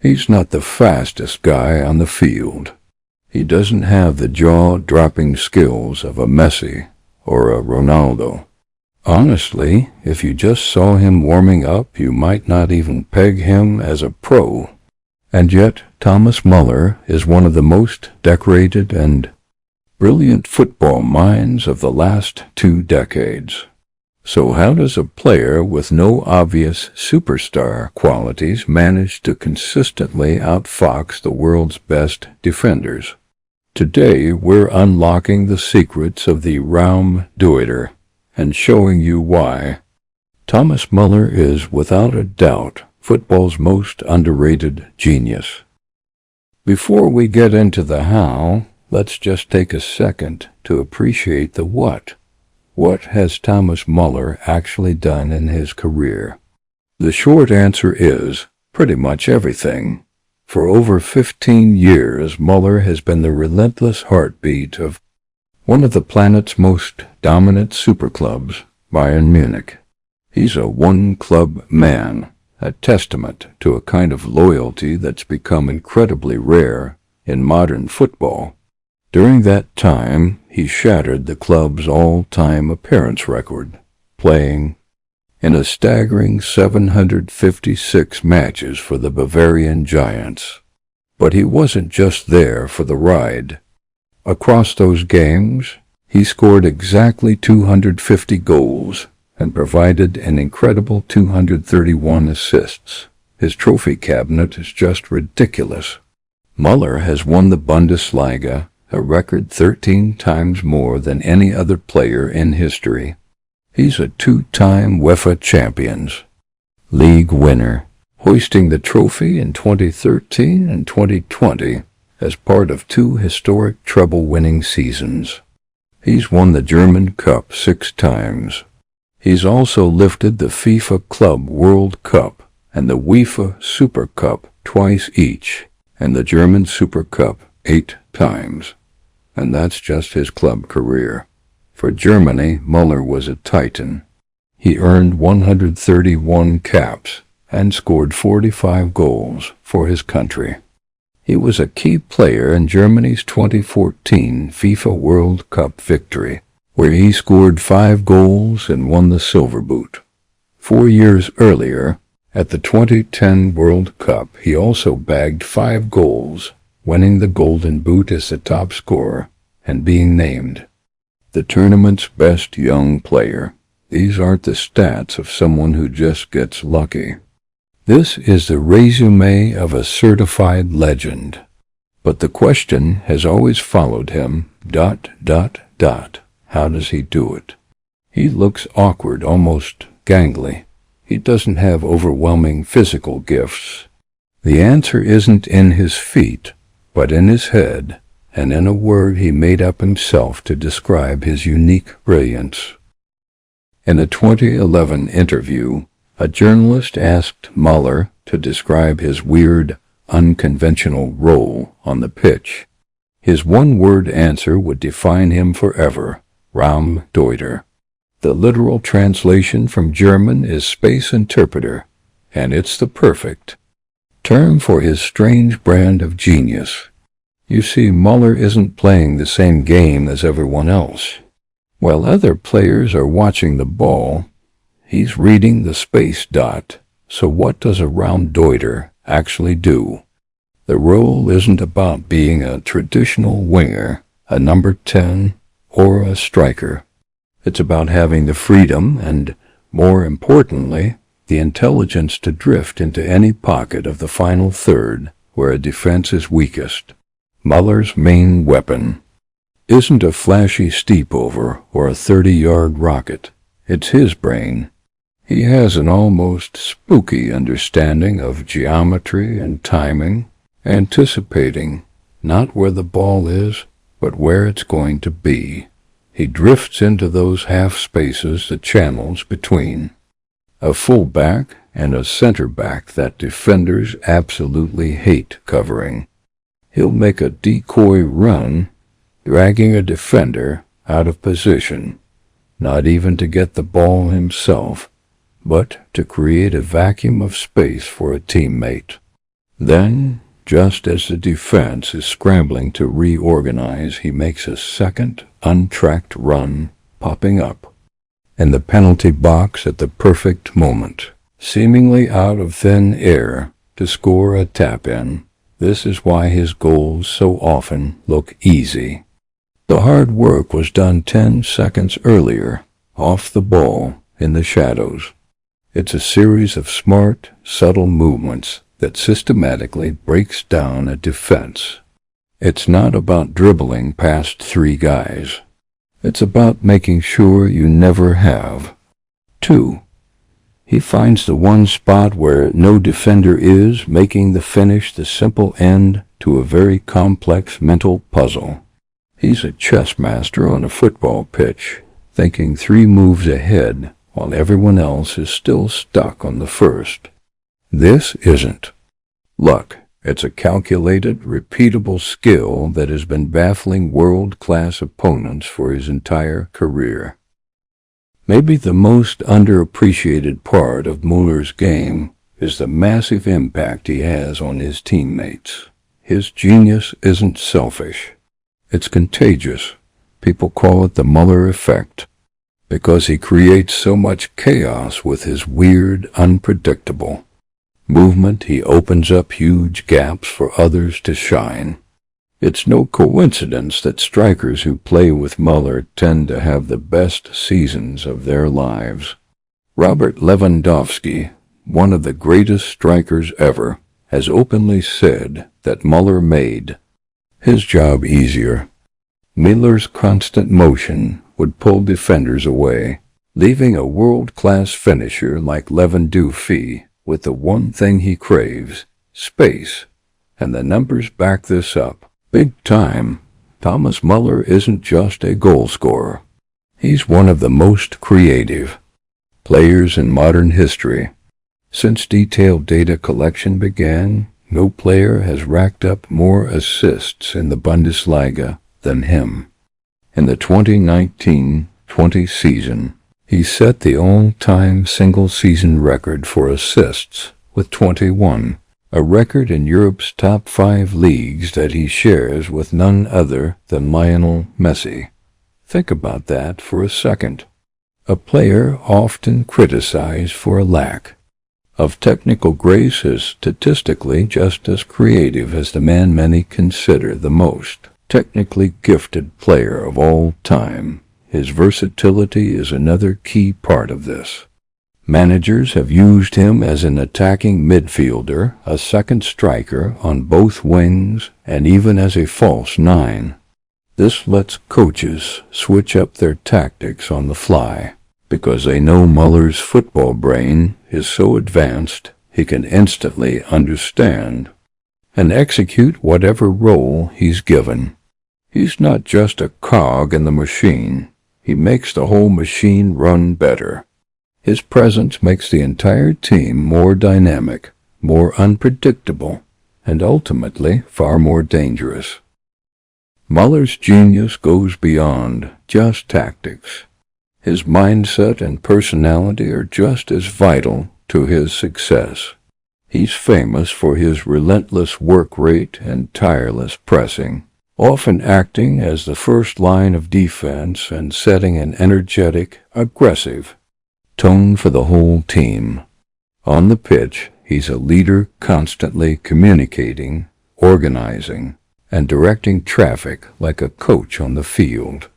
He's not the fastest guy on the field. He doesn't have the jaw-dropping skills of a Messi or a Ronaldo. Honestly, if you just saw him warming up, you might not even peg him as a pro. And yet, Thomas Müller is one of the most decorated and brilliant football minds of the last 2 decades. So how does a player with no obvious superstar qualities manage to consistently outfox the world's best defenders? Today, we're unlocking the secrets of the Raumdeuter and showing you why. Thomas Müller is, without a doubt, football's most underrated genius. Before we get into the how, let's just take a second to appreciate the what. What has Thomas Müller actually done in his career? The short answer is pretty much everything. For over 15 years, Müller has been the relentless heartbeat of one of the planet's most dominant superclubs, Bayern Munich. He's a one-club man, a testament to a kind of loyalty that's become incredibly rare in modern football. During that time, he shattered the club's all-time appearance record, playing in a staggering 756 matches for the Bavarian Giants. But he wasn't just there for the ride. Across those games, he scored exactly 250 goals and provided an incredible 231 assists. His trophy cabinet is just ridiculous. Müller has won the Bundesliga a record 13 times more than any other player in history. He's a 2-time UEFA Champions League winner, hoisting the trophy in 2013 and 2020 as part of 2 historic treble-winning seasons. He's won the German Cup 6 times. He's also lifted the FIFA Club World Cup and the UEFA Super Cup twice each, and the German Super Cup 8 times. And that's just his club career. For Germany, Müller was a titan. He earned 131 caps and scored 45 goals for his country. He was a key player in Germany's 2014 FIFA World Cup victory, where he scored 5 goals and won the Silver Boot. 4 years earlier, at the 2010 World Cup, he also bagged 5 goals, winning the Golden Boot as the top scorer and being named the tournament's best young player. These aren't the stats of someone who just gets lucky. This is the resume of a certified legend. But the question has always followed him, ... How does he do it? He looks awkward, almost gangly. He doesn't have overwhelming physical gifts. The answer isn't in his feet, but in his head, and in a word he made up himself to describe his unique brilliance. In a 2011 interview, a journalist asked Müller to describe his weird, unconventional role on the pitch. His one-word answer would define him forever: Raumdeuter. The literal translation from German is space interpreter, and it's the perfect term for his strange brand of genius. You see, Müller isn't playing the same game as everyone else. While other players are watching the ball, he's reading the space dot. So what does a Raumdeuter actually do? The role isn't about being a traditional winger, a number 10, or a striker. It's about having the freedom and, more importantly, the intelligence to drift into any pocket of the final third where a defense is weakest. Müller's main weapon isn't a flashy steepover or a 30-yard rocket. It's his brain. He has an almost spooky understanding of geometry and timing, anticipating not where the ball is, but where it's going to be. He drifts into those half spaces, the channels between a fullback and a center-back that defenders absolutely hate covering. He'll make a decoy run, dragging a defender out of position, not even to get the ball himself, but to create a vacuum of space for a teammate. Then, just as the defense is scrambling to reorganize, he makes a second, untracked run, popping up in the penalty box at the perfect moment, seemingly out of thin air, to score a tap-in. This is why his goals so often look easy. The hard work was done 10 seconds earlier, off the ball, in the shadows. It's a series of smart, subtle movements that systematically breaks down a defense. It's not about dribbling past 3 guys. It's about making sure you never have. 2. He finds the one spot where no defender is, making the finish the simple end to a very complex mental puzzle. He's a chess master on a football pitch, thinking 3 moves ahead while everyone else is still stuck on the first. This isn't luck. It's a calculated, repeatable skill that has been baffling world-class opponents for his entire career. Maybe the most underappreciated part of Müller's game is the massive impact he has on his teammates. His genius isn't selfish. It's contagious. People call it the Müller effect, because he creates so much chaos with his weird, unpredictable movement. He opens up huge gaps for others to shine. It's no coincidence that strikers who play with Müller tend to have the best seasons of their lives. Robert Lewandowski, one of the greatest strikers ever, has openly said that Müller made his job easier. Müller's constant motion would pull defenders away, leaving a world-class finisher like Lewandowski with the one thing he craves, space. And the numbers back this up. Big time. Thomas Müller isn't just a goal scorer. He's one of the most creative players in modern history. Since detailed data collection began, no player has racked up more assists in the Bundesliga than him. In the 2019-20 season, he set the all-time single-season record for assists with 21, a record in Europe's top 5 leagues that he shares with none other than Lionel Messi. Think about that for a second. A player often criticized for a lack of technical grace is statistically just as creative as the man many consider the most technically gifted player of all time. His versatility is another key part of this. Managers have used him as an attacking midfielder, a second striker on both wings, and even as a false 9. This lets coaches switch up their tactics on the fly, because they know Müller's football brain is so advanced he can instantly understand and execute whatever role he's given. He's not just a cog in the machine. He makes the whole machine run better. His presence makes the entire team more dynamic, more unpredictable, and ultimately far more dangerous. Müller's genius goes beyond just tactics. His mindset and personality are just as vital to his success. He's famous for his relentless work rate and tireless pressing, often acting as the first line of defense and setting an energetic, aggressive tone for the whole team. On the pitch, he's a leader, constantly communicating, organizing, and directing traffic like a coach on the field.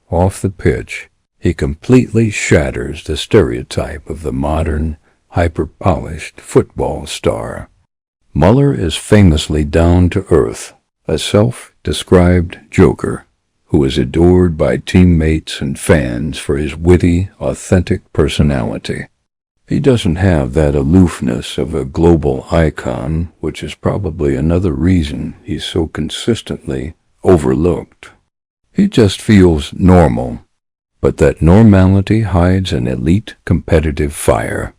Off the pitch, he completely shatters the stereotype of the modern, hyper-polished football star. Müller is famously down to earth, a self-described joker who is adored by teammates and fans for his witty, authentic personality. He doesn't have that aloofness of a global icon, which is probably another reason he's so consistently overlooked. He just feels normal, but that normality hides an elite competitive fire.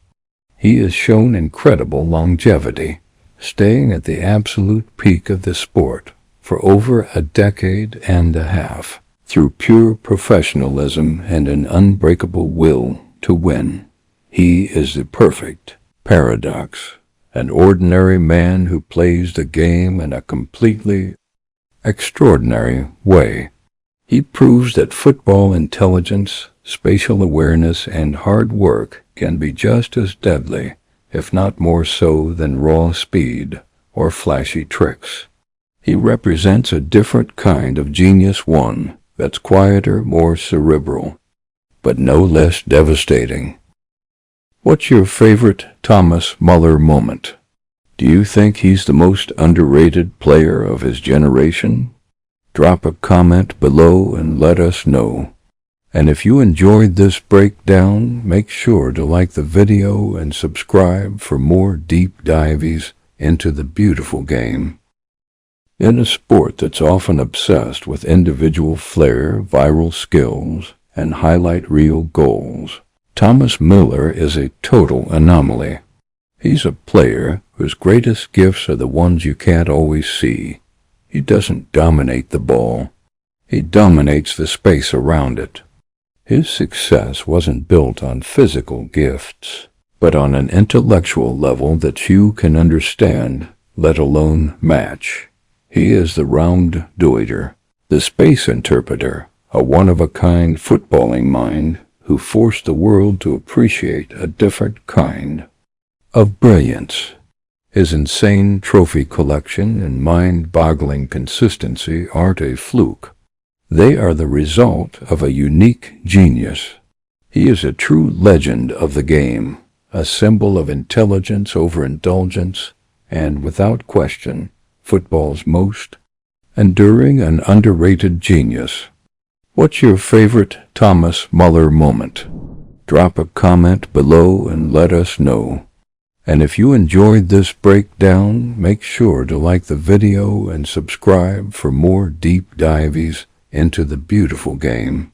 He has shown incredible longevity, staying at the absolute peak of the sport for over a decade and a half, through pure professionalism and an unbreakable will to win. He is the perfect paradox, an ordinary man who plays the game in a completely extraordinary way. He proves that football intelligence, spatial awareness, and hard work can be just as deadly, if not more so, than raw speed or flashy tricks. He represents a different kind of genius, one that's quieter, more cerebral, but no less devastating. What's your favorite Thomas Müller moment? Do you think he's the most underrated player of his generation? Drop a comment below and let us know. And if you enjoyed this breakdown, make sure to like the video and subscribe for more deep dives into the beautiful game. In a sport that's often obsessed with individual flair, viral skills, and highlight reel goals, Thomas Müller is a total anomaly. He's a player whose greatest gifts are the ones you can't always see. He doesn't dominate the ball. He dominates the space around it. His success wasn't built on physical gifts, but on an intellectual level that few can understand, let alone match. He is the Raumdeuter, the space interpreter, a one-of-a-kind footballing mind who forced the world to appreciate a different kind of brilliance. His insane trophy collection and mind-boggling consistency aren't a fluke. They are the result of a unique genius. He is a true legend of the game, a symbol of intelligence over indulgence, and without question, football's most enduring and underrated genius. What's your favorite Thomas Müller moment? Drop a comment below and let us know. And if you enjoyed this breakdown, make sure to like the video and subscribe for more deep dives into the beautiful game.